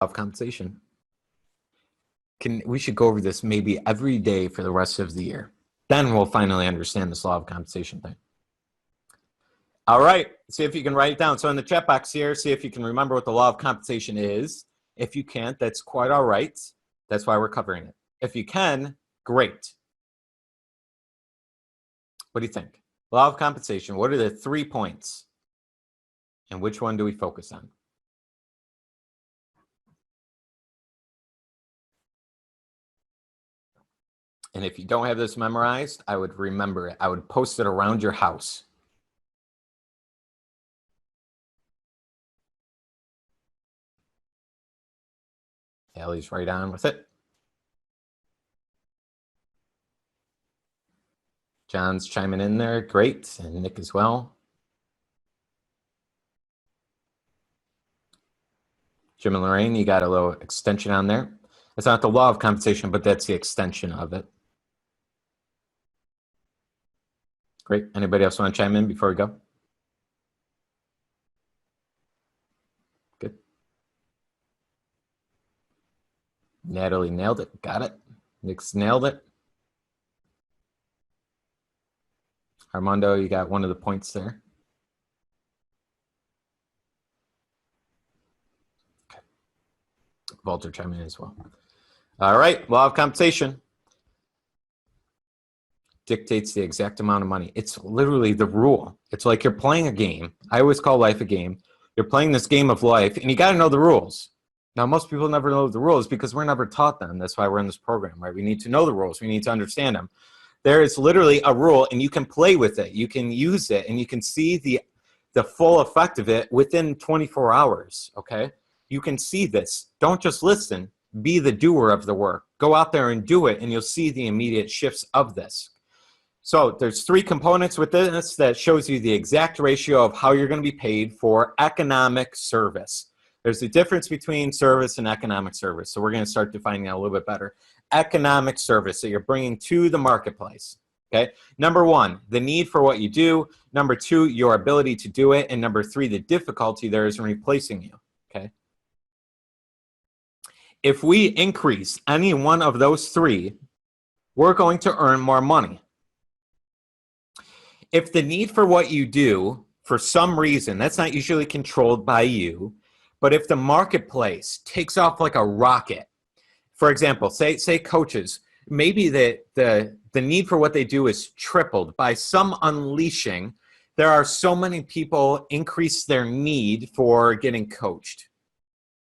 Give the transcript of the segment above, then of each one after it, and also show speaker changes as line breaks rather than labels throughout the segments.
of compensation. We should go over this maybe every day for the rest of the year. Then we'll finally understand this law of compensation thing. All right, see if you can write it down. So in the chat box here, see if you can remember what the law of compensation is. If you can't, that's quite all right. That's why we're covering it. If you can, great. What do you think? Law of compensation, what are the 3 points? And which one do we focus on? And if you don't have this memorized, I would remember it. I would post it around your house. Allie's right on with it. John's chiming in there. Great. And Nick as well. Jim and Lorraine, you got a little extension on there. It's not the law of compensation, but that's the extension of it. Great. Anybody else want to chime in before we go? Good. Natalie nailed it. Got it. Nick's nailed it. Armando, you got one of the points there. Okay. Walter chime in as well. All right. Law of compensation dictates the exact amount of money. It's literally the rule. It's like you're playing a game. I always call life a game. You're playing this game of life, and you got to know the rules. Now, most people never know the rules because we're never taught them. That's why we're in this program, right? We need to know the rules. We need to understand them. There is literally a rule, and you can play with it. You can use it, and you can see the full effect of it within 24 hours, okay? You can see this. Don't just listen. Be the doer of the work. Go out there and do it, and you'll see the immediate shifts of this. So there's 3 components with this that shows you the exact ratio of how you're going to be paid for economic service. There's a difference between service and economic service. So we're going to start defining that a little bit better. Economic service that you're bringing to the marketplace. Okay. Number 1, the need for what you do. Number 2, your ability to do it. And number 3, the difficulty there is in replacing you. Okay. If we increase any one of those 3, we're going to earn more money. If the need for what you do, for some reason, that's not usually controlled by you, but if the marketplace takes off like a rocket, for example, say coaches, maybe the need for what they do is tripled by some unleashing. There are so many people increase their need for getting coached.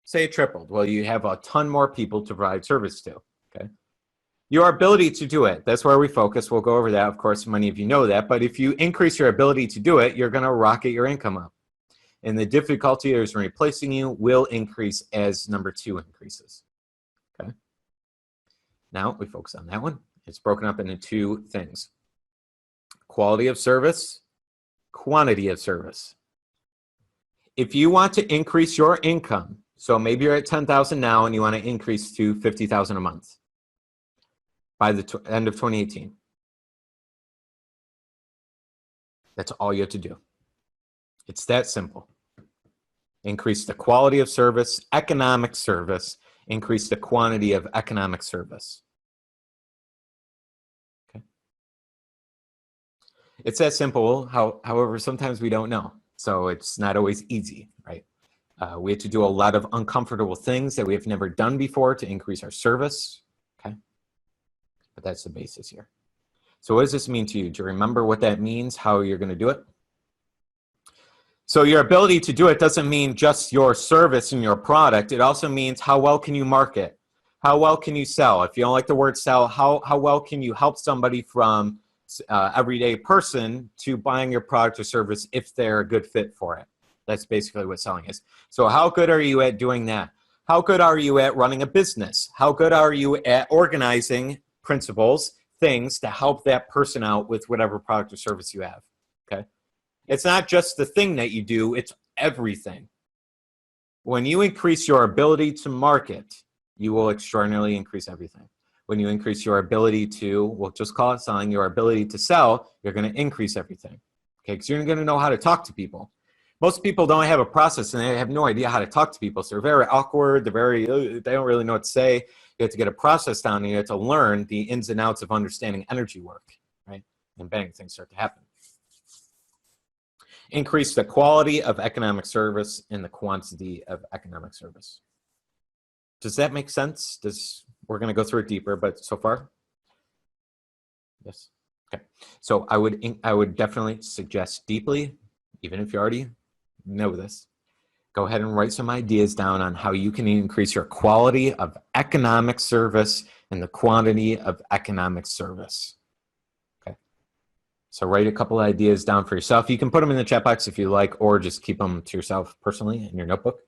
Say it tripled. Well, you have a ton more people to provide service to, okay? Your ability to do it, that's where we focus. We'll go over that. Of course, many of you know that. But if you increase your ability to do it, you're going to rocket your income up. And the difficulty is replacing you will increase as number 2 increases. Okay. Now we focus on that one. It's broken up into 2 things. Quality of service, quantity of service. If you want to increase your income, so maybe you're at $10,000 now and you want to increase to $50,000 a month by the end of 2018. That's all you have to do. It's that simple. Increase the quality of service, economic service, increase the quantity of economic service. Okay. It's that simple. However, sometimes we don't know. So it's not always easy, right? We have to do a lot of uncomfortable things that we have never done before to increase our service. Okay. But that's the basis here. So what does this mean to you? Do you remember what that means, how you're going to do it? So your ability to do it doesn't mean just your service and your product. It also means how well can you market? How well can you sell? If you don't like the word sell, how well can you help somebody from everyday person to buying your product or service if they're a good fit for it? That's basically what selling is. So how good are you at doing that? How good are you at running a business? How good are you at organizing principles, things to help that person out with whatever product or service you have? Okay. It's not just the thing that you do, it's everything. When you increase your ability to market, you will extraordinarily increase everything. When you increase your ability to, we'll just call it selling, your ability to sell, you're going to increase everything. Okay, because you're going to know how to talk to people. Most people don't have a process and they have no idea how to talk to people. So they're very awkward. They don't really know what to say. You have to get a process down and you have to learn the ins and outs of understanding energy work, right? And bang, things start to happen. Increase the quality of economic service and the quantity of economic service. Does that make sense? We're going to go through it deeper, but so far? Yes. Okay. So I would definitely suggest deeply, even if you already know this, go ahead and write some ideas down on how you can increase your quality of economic service and the quantity of economic service. Okay. So write a couple of ideas down for yourself. You can put them in the chat box if you like, or just keep them to yourself personally in your notebook.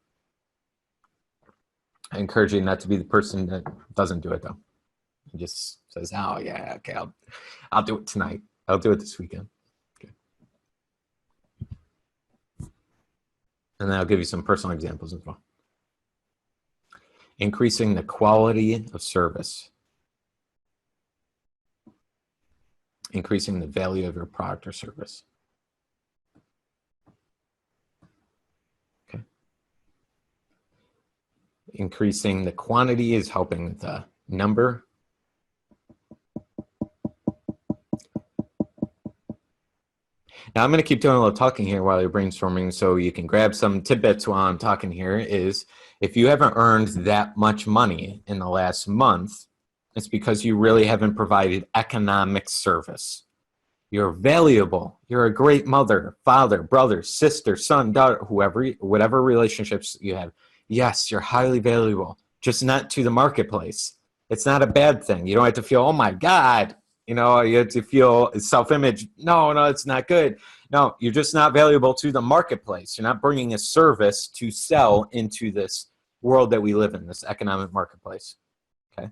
I encourage you not to be the person that doesn't do it though. And just says, oh yeah, okay, I'll do it tonight. I'll do it this weekend. Okay. And then I'll give you some personal examples as well. Increasing the quality of service. Increasing the value of your product or service. Okay. Increasing the quantity is helping the number. Now I'm going to keep doing a little talking here while you're brainstorming so you can grab some tidbits while I'm talking here. Is if you haven't earned that much money in the last month, it's because you really haven't provided economic service. You're valuable. You're a great mother, father, brother, sister, son, daughter, whatever relationships you have. Yes, you're highly valuable, just not to the marketplace. It's not a bad thing. You don't have to feel, oh my God, you have to feel self-image. No, it's not good. No, you're just not valuable to the marketplace. You're not bringing a service to sell into this world that we live in, this economic marketplace. Okay.